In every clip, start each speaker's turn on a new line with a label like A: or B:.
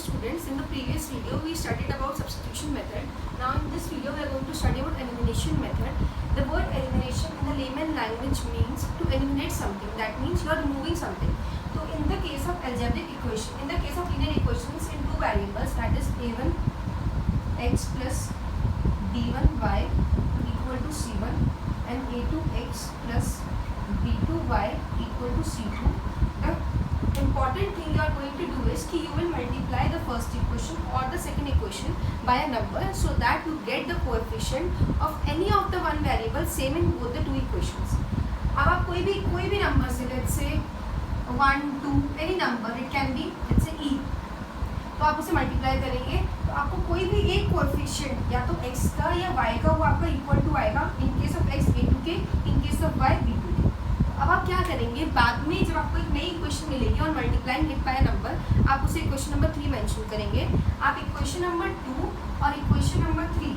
A: students, in the previous video we studied about substitution method. Now in this video we are going to study about elimination method. The word elimination in the layman language means to eliminate something. That means you are removing something. So in the case of algebraic equation, in the case of linear equations in two variables, that is a1 x plus b1 y equal to c1 and a2 x plus b2 y equal to c2. The important thing you are going to do is कि you will multiply the first equation or the second equation by a number so that you get the coefficient of any of the one variable same in both the two equations. अब आप कोई भी number से, let's say 1 2 any number, it can be let's say e, तो आप उसे multiply करेंगे तो आपको कोई भी एक कोएफिशिएंट या तो x का या y का वो आपका इक्वल टू आएगा. In case of x a2 के, in case of y b2 के. अब आप क्या करेंगे, बाद में जब आपको एक नई इक्वेशन मिलेगी और मल्टीप्लाइंग इट बाय नंबर, आप उसे इक्वेशन नंबर 3 मेंशन करेंगे. आप इक्वेशन नंबर 2 और इक्वेशन नंबर 3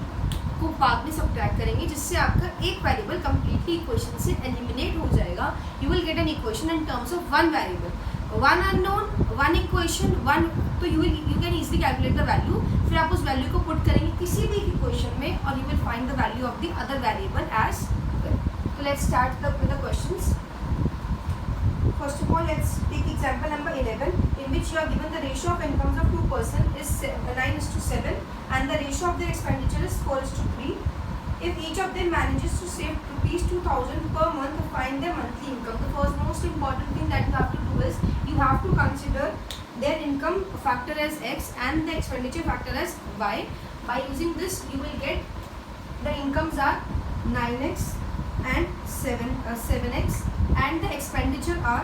A: को बाद में सब्ट्रैक्ट करेंगे, जिससे आपका एक वेरिएबल कंप्लीटली इक्वेशन से एलिमिनेट हो जाएगा. You will get an equation in terms of one variable, one unknown, one equation, one. तो you can easily calculate the value. फिर आप उस वैल्यू को पुट करेंगे किसी भी इक्वेशन में और you will find the value of the other variable as well. So let's start with the questions. First of all, let's take example number 11, in which you are given the ratio of incomes of two persons is 9:7 and the ratio of their expenditure is 4:3. If each of them manages to save rupees 2000 per month to find their monthly income, the first most important thing that you have to do is you have to consider their income factor as x and the expenditure factor as y. By using this, you will get the incomes are 9x and 7x and the expenditure are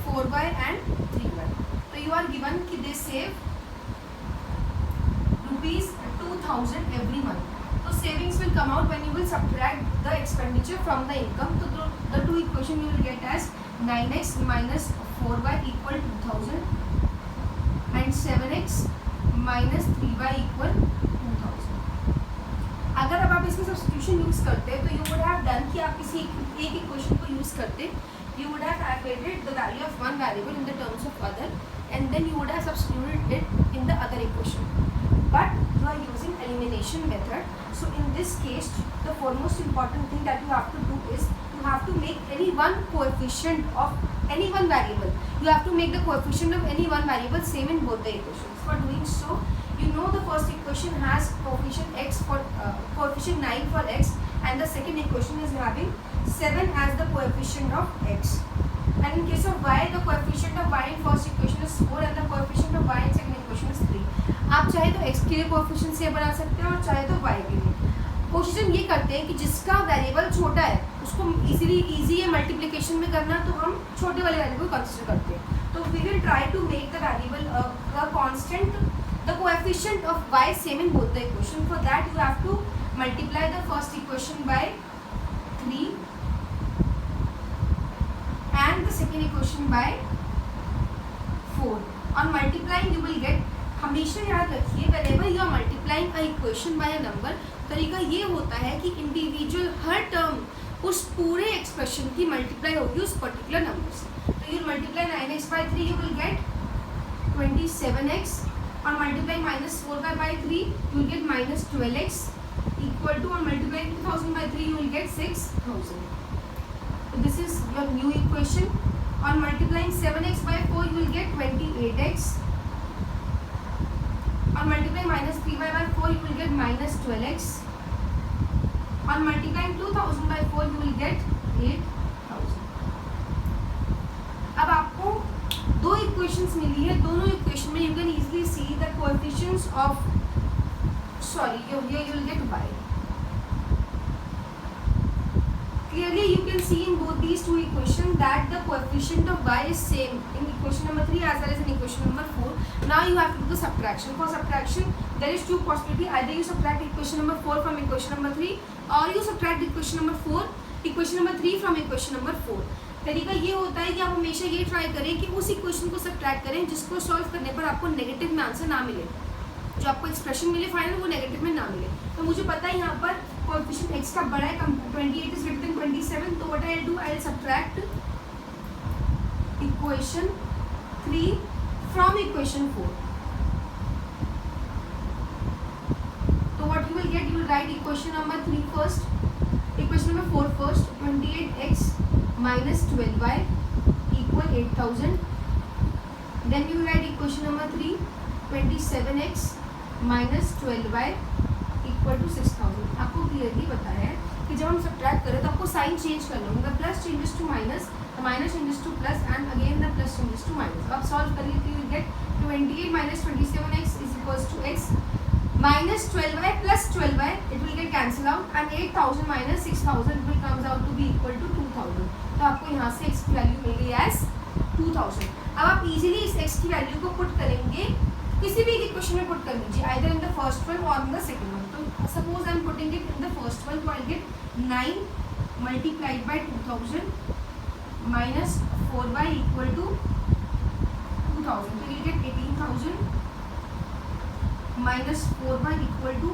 A: 4y and 3y. So you are given कि they save rupees 2000 every month. So savings will come out when you will subtract the expenditure from the income. So the two equation you will get as 9x minus 4y equal 2000 and 7x minus 3y equal 2000. अगर अब आप इसमें substitution use करते तो you would have done कि आप किसी एक इक्वेशन को यूज़ करते, you would have added the value of one variable in the terms of other and then you would have substituted it in the other equation. But you are using elimination method. So in this case the foremost important thing that you have to do is you have to make any one coefficient of any one variable. You have to make the coefficient of any one variable same in both the equations. For doing so, you know the first equation has coefficient x for coefficient 9 for x and the second equation is having 7 as the coefficient of x. And in case of y, the coefficient of y in first equation is 4 and the coefficient of y in second equation is 3. आप चाहे तो x के लिए coefficient से बना सकते हैं और चाहे तो y के लिए. कोशिश हम ये करते हैं कि जिसका वेरिएबल छोटा है उसको इजी है मल्टीप्लिकेशन में करना, तो हम छोटे वाले वेरिएबल को कंसिडर करते हैं. तो we will try to make the variable constant, the coefficient of y same in both the equation. For that you have to multiply the first equation by 3 and the second equation by 4. On multiplying you will get, हमेशा याद रखिए whenever you are multiplying a equation by a number, तरीका ये होता है कि individual हर term उस पूरे एक्सप्रेशन की मल्टीप्लाई होगी उस पर्टिकुलर नंबर से. तो you multiply 9x by 3 you will get 27x. On multiplying minus 4y by 3, you will get minus 12x equal to, on multiplying 2000 by 3, you will get 6000. So this is your new equation. On multiplying 7x by 4, you will get 28x. On multiplying minus 3y by 4, you will get minus 12x. On multiplying 2000 by 4, you will get 8000. अब आपको दो equations मिली है, दोनों equation में you can easily see the coefficients of, sorry here you will get y. Clearly you can see in both these two equations that the coefficient of y is same in equation number 3 as well as in equation number 4. Now you have to do the subtraction. For subtraction there is two possibility, either you subtract equation number 4 from equation number 3 or you subtract equation number 3 from equation number 4. तरीका ये होता है कि आप हमेशा ये try करें कि उस इक्वेशन को सब्ट्रैक्ट करें जिसको सॉल्व करने पर आपको नेगेटिव में आंसर ना मिले, जो आपको एक्सप्रेशन मिले फाइनल वो नेगेटिव में ना मिले. तो मुझे पता है यहाँ पर कोएफिशिएंट x का बड़ा है, 28 इज ग्रेटर देन 27, तो what I will do, I will subtract equation 3 from equation 4. write equation number 3 first, equation number 4 first. 28x minus 12y equal 8000. Then we will write equation number 3, 27x minus 12y equal to 6000. आपको clearly बताया है कि जब हम subtract करें तो आपको sign change करना होगा. Plus changes to minus, the minus changes to plus, and again the plus changes to minus. अब solve करिए तो you will get 28 minus 27x is equals to x minus 12y plus 12y, it will get cancel out, and 8000 minus 6000 will comes out to be equal to 2000. तो आपको यहाँ से x की value मिल गई as 2000. अब आप इजीली इस x की वैल्यू को पुट करेंगे, किसी भी इक्वेशन में पुट कर लीजिए, either in the first one or in the second one. तो suppose I am putting it in the first one, so I will get 9 multiplied by 2000 minus 4y equal to 2000. So you get 18,000 minus 4y equal to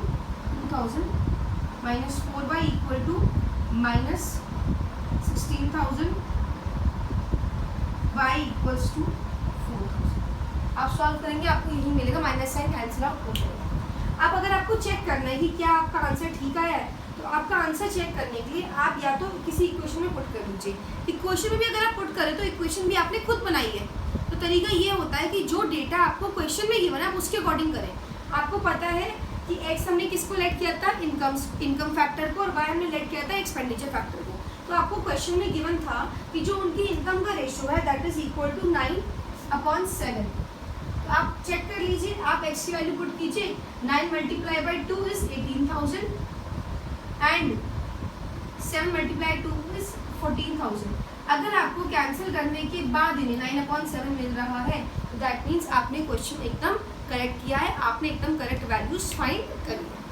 A: 2000 minus 4y equal to minus 16,000, y equals to 4,000. आप solve करेंगे आपको यही मिलेगा, minus sign cancel out हो जाएगा. अब अगर आपको चेक करना है कि क्या आपका आंसर ठीक आया है, तो आपका आंसर चेक करने के लिए आप या तो किसी इक्वेशन में पुट कर लीजिए. इक्वेशन में भी अगर आप पुट करें तो इक्वेशन भी आपने खुद बनाई है. तो तरीका ये होता है कि जो डेटा आपको क्वेश्चन में गिवन है आप उसके अकॉर्डिंग करें. आपको पता है कि x हमने किसको लेट किया था, इनकम फैक्टर को, और y हमने लेट किया था एक्सपेंडिचर फैक्टर को. तो आपको क्वेश्चन में गिवन था कि जो उनकी इनकम का रेशियो है दैट इज इक्वल टू 9/7. तो आप चेक कर लीजिए, आप x की वैल्यू पुट कीजिए. 9 multiply by 2 is 18,000 and 7 multiply 2 is 14,000. अगर आपको कैंसिल करने के बाद इन्हें 9/7 मिल रहा है तो दैट मीन्स आपने क्वेश्चन एकदम करेक्ट किया है, आपने एकदम करेक्ट वैल्यूज फाइंड करी है.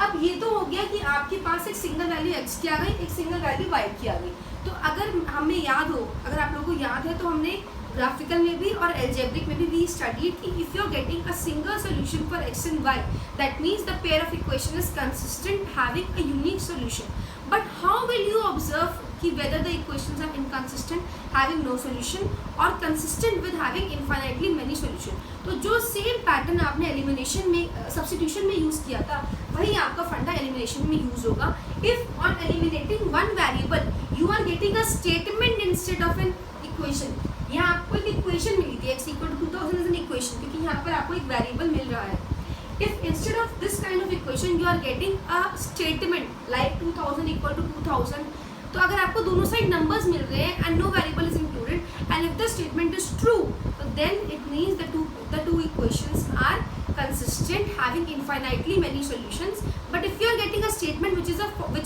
A: अब ये तो हो गया कि आपके पास एक सिंगल वैल्यू x की आ गई, एक सिंगल वैल्यू y की आ गई. तो अगर हमें याद हो, अगर आप लोगों को याद है तो हमने ग्राफिकल में भी और एल्जेब्रिक में भी वी स्टडीड कि if you are getting a single solution for x and y, that means the pair of equation is consistent having a unique solution. But how will you observe कि whether the equations are inconsistent having no solution or consistent with having infinitely many solution? तो जो same pattern आपने elimination में substitution में use किया था वही आपका फंडा एलिमिनेशन में यूज़ होगा. If on eliminating one variable you are getting a statement instead of an equation. यहाँ आपको एक इक्वेशन मिली थी x equal to 2000 is an equation, क्योंकि यहाँ पर आपको एक वेरिएबल मिल रहा है. If instead of this kind of equation you are getting a statement like 2000 equal to 2000, तो अगर आपको दोनों साइड नंबर्स मिल रहे हैं and no variable is included and if the statement is true, so then it means the two equations are consistent having infinitely many solutions. But if you are getting a statement which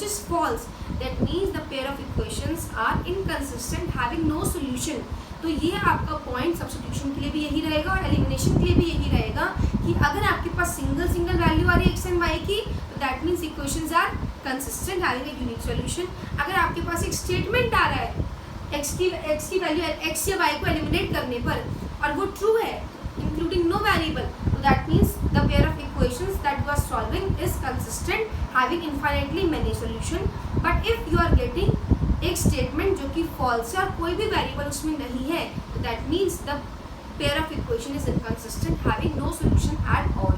A: is false, that means the pair of equations are inconsistent having no solution. तो ये आपका point substitution के लिए भी यही रहेगा और elimination के लिए भी यही रहेगा कि अगर आपके पास सिंगल वैल्यू आ रही है x एंड y की, तो that means equations are consistent having a unique solution. अगर आपके पास एक स्टेटमेंट आ रहा है x की वैल्यू x या y को एलिमिनेट करने पर और वो ट्रू है इंक्लूडिंग नो वेरिएबल, तो that means the pair of equations that you are solving is consistent having infinitely many solution. But if you are getting एक स्टेटमेंट जो कि फॉल्स है और कोई भी वेरिएबल उसमें नहीं है, तो that means the pair of equation is inconsistent having no solution at all.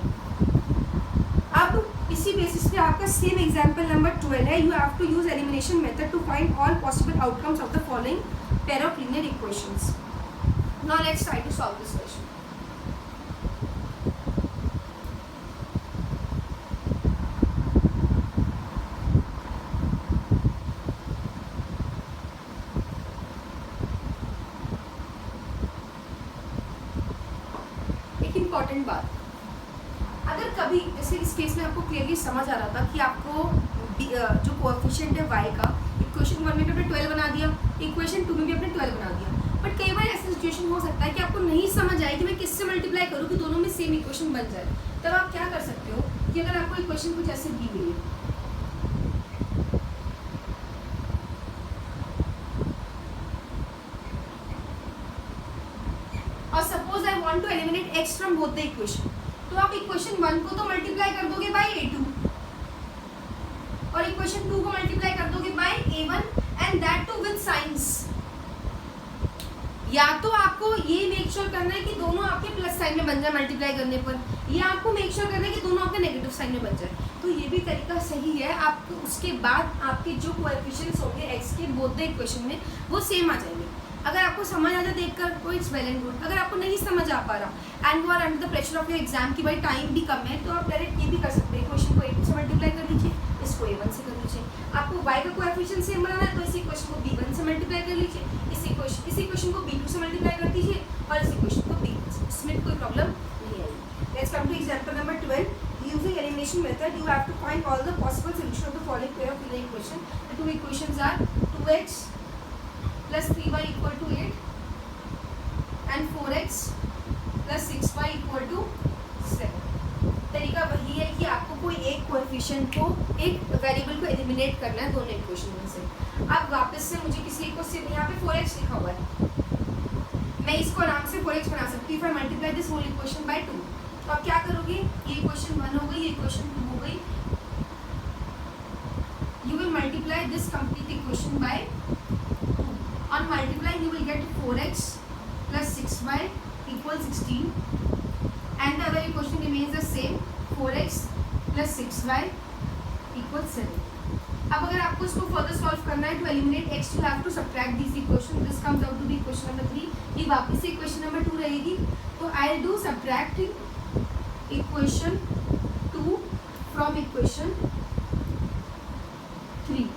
A: अब इसी बेसिस पे आपका सेम एग्जांपल नंबर 12 है. You have to use elimination method to find all possible outcomes of the following pair of linear equations. Now let's try to solve this question. Important बात, अगर कभी जैसे इस केस में आपको क्लियरली समझ आ रहा था कि आपको जो कोएफिशिएंट है y का इक्वेशन 1 में भी आपने 12 बना दिया, इक्वेशन 2 में भी आपने 12 बना दिया. बट कई बार ऐसा सिचुएशन हो सकता है कि आपको नहीं समझ आए कि मैं किससे मल्टीप्लाई करूँ कि दोनों में सेम इक्वेशन बन जाए. तब आप क्या कर सकते हो कि अगर आपको इक्वेशन कुछ ऐसे दी गई है, और suppose I want to eliminate x from both the equation, तो आप इक्वेशन 1 को तो मल्टीप्लाई कर दोगे बाय a2 और इक्वेशन 2 को मल्टीप्लाई कर दोगे by a1 and that too with signs. या तो आपको ये मेक श्योर करना है कि दोनों आपके प्लस साइन में बन जाए मल्टीप्लाई करने पर, या आपको मेक श्योर करना है कि दोनों आपके नेगेटिव साइन में बन जाए। तो ये भी तरीका सही है। आपको उसके बाद आपके जो कोएफिशिएंट्स होंगे एक्स के बोथ द इक्वेशन में वो सेम आ जाएंगे। अगर आपको समझ आ जाए देखकर तो इट्स वेल एंड गुड। अगर आपको नहीं समझ आ पा रहा and you are under the pressure of your exam की भाई टाइम भी कम है, तो आप डायरेक्ट ये भी कर सकते हैं, इक्वेशन को a2 से मल्टीप्लाई कर लीजिए, इसको a1 से कर लीजिए। आपको y का कोएफिशिएंट सेम बनाना है तो इस इक्वेशन को b1 से मल्टीप्लाई कर लीजिए, इस इक्वेशन को b2 से मल्टीप्लाई कर दीजिए और इस इक्वेशन को b1 से। इसमें कोई प्रॉब्लम नहीं आएगी। Let's come two example number 12। Using elimination method, you have to find all the possible solution of the following pair of linear equation. The two equations are 2x plus 3y equal to 8 and 4x plus 6y equal to 7. तरीका वही है कि आपको कोई एक coefficient को, एक variable को एलिमिनेट करना है दोनों इक्वेशन में से। अब वापस से मुझे किसी को सिर्फ यहाँ पे 4x लिखा हुआ है, मैं इसको आराम से 4x बना सकती हूँ। If I multiply this whole equation by 2, तो आप क्या करोगे, ये इक्वेशन 1 हो गई, ये इक्वेशन 2 हो गई, you will multiply this complete equation by 2। On multiply you will gate 4x plus 6y equals 16 and the other equation remains the same, 4x plus 6y equals 7. अब अगर आपको इसको फर्दर सॉल्व करना है, to eliminate x you have to subtract this equation, this comes out to be equation number 3, ये वापस से equation number 2 रहेगी। तो I will do subtracting equation 2 from equation 3।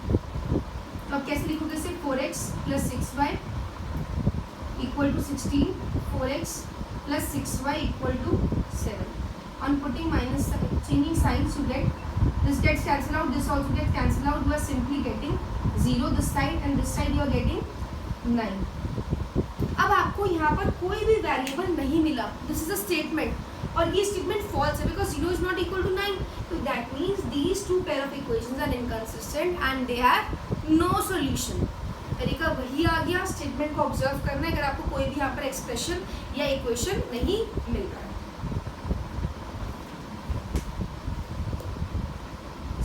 A: तो आप कैसे लिखोगे इसे, 4x plus 6y equal to 16, 4x plus 6y equal to 7. On putting minus, changing signs, you get this gets cancelled out, this also gets cancelled out. You are simply getting 0 this side and this side you are getting 9. अब आपको यहाँ पर कोई भी variable नहीं मिला, this is a statement, और ये स्टेटमेंट फॉल्स है because 0 is not equal to 9। तो that means these two pair of equations are inconsistent and they have no solution. तरीका वही आ गया, स्टेटमेंट को ऑब्जर्व करना है अगर आपको कोई भी यहाँ पर एक्सप्रेशन या इक्वेशन नहीं मिल रहा है।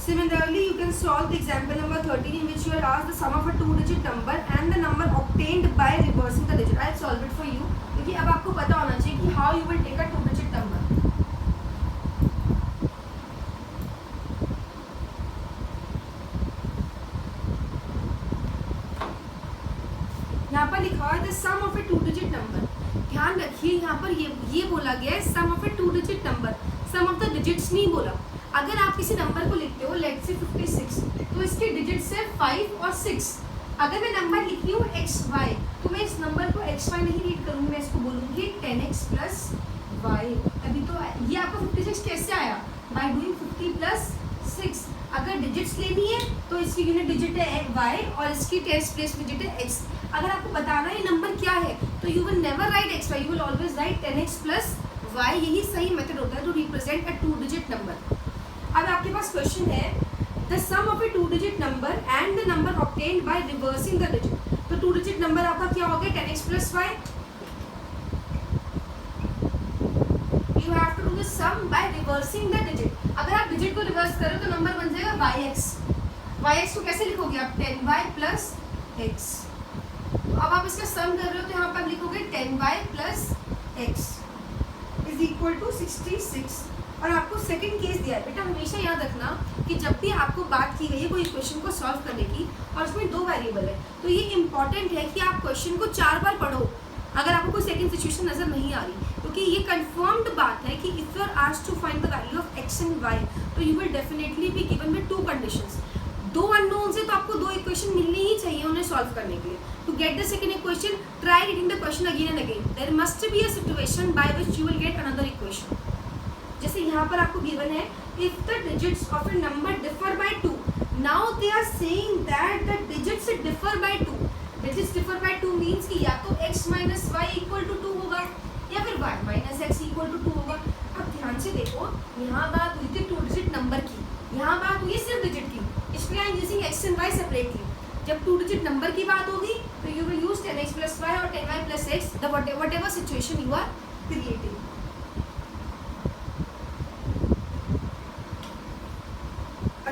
A: Similarly, you can solve the example number 13 in which you are asked the sum of a two-digit number and the number obtained by reversing the digit. I'll solve it for you. क्योंकि अब आपको पता होना चाहिए कि how you will take a two-digit number. यहाँ पर लिखा है the sum of a two-digit number. ध्यान रखिए यहाँ पर ये बोला गया है sum of a two-digit number. Sum of the digits नहीं बोला। अगर आप किसी नंबर को लिखते हो लेट्स से 56, तो इसके डिजिट्स है 5 और 6। अगर मैं नंबर लिख रही हूँ xy, तो मैं इस नंबर को xy नहीं रीड करूँगी, मैं इसको बोलूँगी 10x plus y। अभी तो ये आपको 56 कैसे आया, बाय डूइंग 50 plus 6। अगर डिजिट्स लेनी है तो इसकी यूनिट डिजिट है y और इसकी 10th प्लेस डिजिट है x। अगर आपको बताना है ये नंबर क्या है तो you will never write xy, you will always write 10x plus y। यही सही मेथड होता है to represent a two digit number. अब आपके पास क्वेश्चन है the sum of a two digit number and the number obtained by reversing the digit. तो two digit number आपका क्या हो गया 10x plus y। You have to do the sum by reversing the digit. अगर आप digit को reverse करो तो नंबर बन जाएगा yx। yx को कैसे लिखोगे आप 10y plus x। तो अब आप इसका सम कर रहे हो तो यहाँ पर आप लिखोगे 10y plus x is equal to 66। और आपको सेकंड केस दिया है बेटा, हमेशा याद रखना कि जब भी आपको बात की गई है कोई इक्वेशन को सॉल्व करने की और उसमें 2 वेरिएबल है, तो ये इंपॉर्टेंट है कि आप क्वेश्चन को 4 बार पढ़ो अगर आपको कोई सेकंड सिचुएशन नजर नहीं आ रही, क्योंकि ये कंफर्म्ड बात है कि if you are asked to find the value of x and y तो you will definitely be given with 2 conditions. 2 unknowns है तो आपको 2 इक्वेशन मिलनी ही चाहिए उन्हें सॉल्व करने के लिए। To get the second equation try reading the question again and again, there must be a situation by which you will get another equation. जैसे यहाँ पर आपको गिवन है if the digits of a number differ by 2, now they are saying that the digits differ by 2। Digits differ by 2 means कि या तो x minus y equal to 2 होगा या फिर y minus x equal to 2 होगा। अब ध्यान से देखो, यहाँ बात हुई थी टू डिजिट नंबर की, यहाँ बात हुई सिर्फ डिजिट की, इसलिए I am using x and y separately. जब टू डिजिट नंबर की बात होगी तो you will use 10x plus y और 10y plus x, the whatever situation you are creating.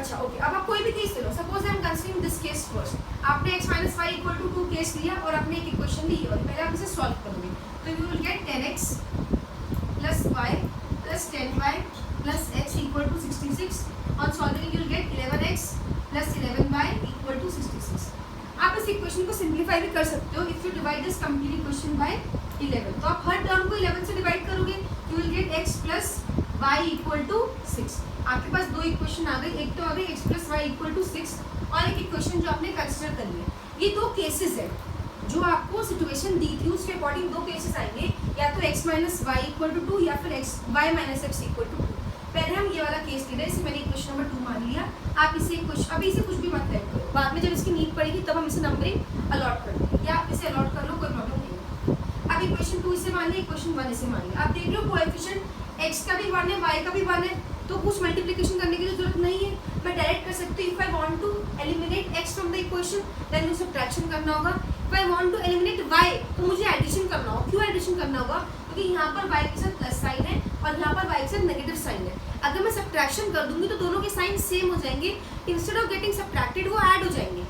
A: अच्छा ओके, अब आप कोई भी केस ले लो, suppose I am considering this case first. आपने x minus y equal to 2 case लिया और आपने एक इक्वेशन ली और पहले आप इसे सॉल्व करोगे तो you will get 10x plus y plus 10y plus x equal to 66। On solving you will get 11x plus 11y equal to 66। आप इस इक्वेशन को सिंप्लीफाई भी कर सकते हो if you divide this complete equation by 11। तो आप हर term को 11 से डिवाइड करोगे, you will get x plus y equal to 6। आपके पास दो इक्वेशन आ गई, एक तो आ गई x plus y equal to 6 और एक इक्वेशन जो आपने कंसिडर कर लिया। ये दो केसेस है जो आपको सिचुएशन दी थी उसके अकॉर्डिंग दो केसेस आएंगे, या तो x minus y equal to 2 या फिर y minus x equal to 2। पहले हम ये वाला केस ले रहे हैं, इसे मैंने इक्वेशन नंबर 2 मान लिया। आप इसे अभी इसे कुछ भी मत ऐड करो, बाद में जब इसकी नीड पड़ेगी तब हम इसे नंबरिंग अलॉट कर देंगे, या आप इसे अलॉट कर लो, कोई प्रॉब्लम नहीं है। अब इक्वेशन 2 इसे मान लिया, इक्वेशन 1 इसे मान लिया। आप देख लो कोएफिशिएंट x का भी 1 है, y का भी 1 है, तो कुछ मल्टीप्लिकेशन करने की जरूरत नहीं है, मैं डायरेक्ट कर सकती हूँ। If I want to eliminate x from the equation then मुझे सब्ट्रैक्शन करना होगा। If I want to eliminate y तो मुझे एडिशन करना होगा। क्यों एडिशन करना होगा? क्योंकि यहाँ पर y के साथ प्लस साइन है और यहाँ पर y के साथ नेगेटिव साइन है। अगर मैं सब्ट्रैक्शन कर दूंगी तो दोनों के साइन सेम हो जाएंगे, इंस्टेड ऑफ गेटिंग सब्ट्रैक्टेड वो ऐड हो जाएंगे।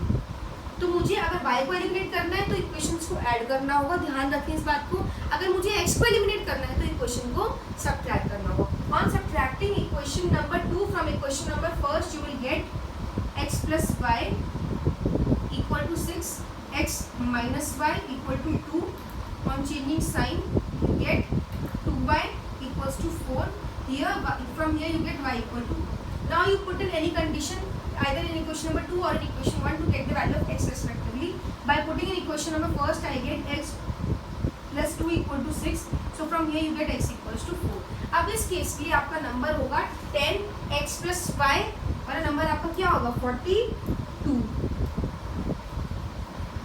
A: तो मुझे अगर y को एलिमिनेट करना है तो इक्वेशंस को ऐड करना होगा, ध्यान रखें इस बात को। अगर मुझे x को एलिमिनेट करना है तो इक्वेशन को सब्ट्रैक्ट करना होगा। On subtracting equation number 2 from equation number first, you will get x plus y equal to 6, x minus y equal to 2. On changing sign, you get 2y equals to 4. Here, from here you get y equal to 2. Now you put in any condition either in equation number 2 or in equation 1 to get the value of x respectively. By putting in equation number first, I get x plus 2 equal to 6. So from here you get x equals to 4. अब इस case के लिए आपका number होगा 10x plus Y, और number आपका क्या होगा 42।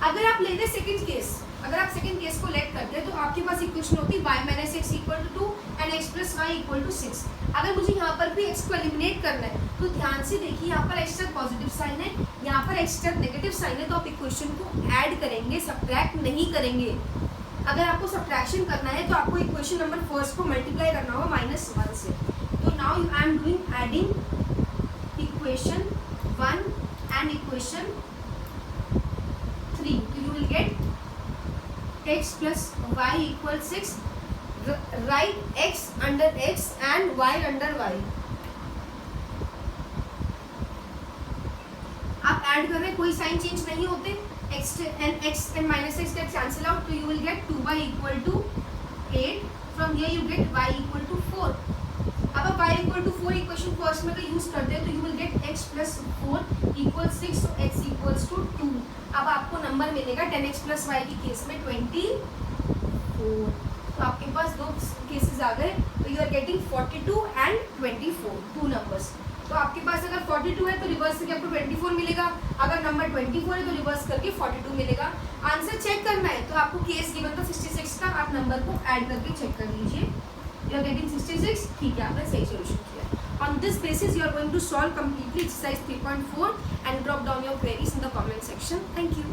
A: अगर आप लेते सेकंड केस, अगर आप सेकंड केस को लेट करते तो आपके पास इक्वेशन होती y minus x equal to 2 and x plus y equal to 6। अगर मुझे यहाँ पर भी x को एलिमिनेट करना है तो ध्यान से देखिए, यहाँ पर x तक पॉजिटिव साइन है, यहाँ पर x तक नेगेटिव साइन है, तो आप इक्वेशन को ऐड करेंगे, सब्ट्रैक्ट नहीं करेंगे। अगर आपको सब्ट्रैक्शन करना है तो आपको इक्वेशन नंबर फर्स्ट को मल्टीप्लाई करना होगा -1 से। तो now I am doing adding equation 1 and equation 3। तो you will get x plus y equal 6, right x under x and y under y। आप ऐड कर रहे हैं, कोई साइन चेंज नहीं होते, x and minus x get cancel out, so you will get 2y equal to 8. From here you get y equal to 4. अब आप y equal to 4 equation first में अगर यूज करते हैं तो you will get x plus 4 equals 6, so x equals to 2. अब आपको number मिलेगा 10x plus y की केस में 24। तो आपके पास दो केसेस आ गए, तो you are getting 42 and 24, two numbers. तो आपके पास अगर 42 है तो रिवर्स करके आपको 24 मिलेगा, अगर नंबर 24 है तो रिवर्स करके 42 मिलेगा। आंसर चेक करना है तो आपको केस गिवन था 66 का, आप नंबर को ऐड करके चेक कर लीजिए। यू आर गेटिंग 66, ठीक है, आपने सही सोल्यूशन किया। On this basis you are going to solve completely exercise 3.4 and drop down your queries in the comment section. Thank you.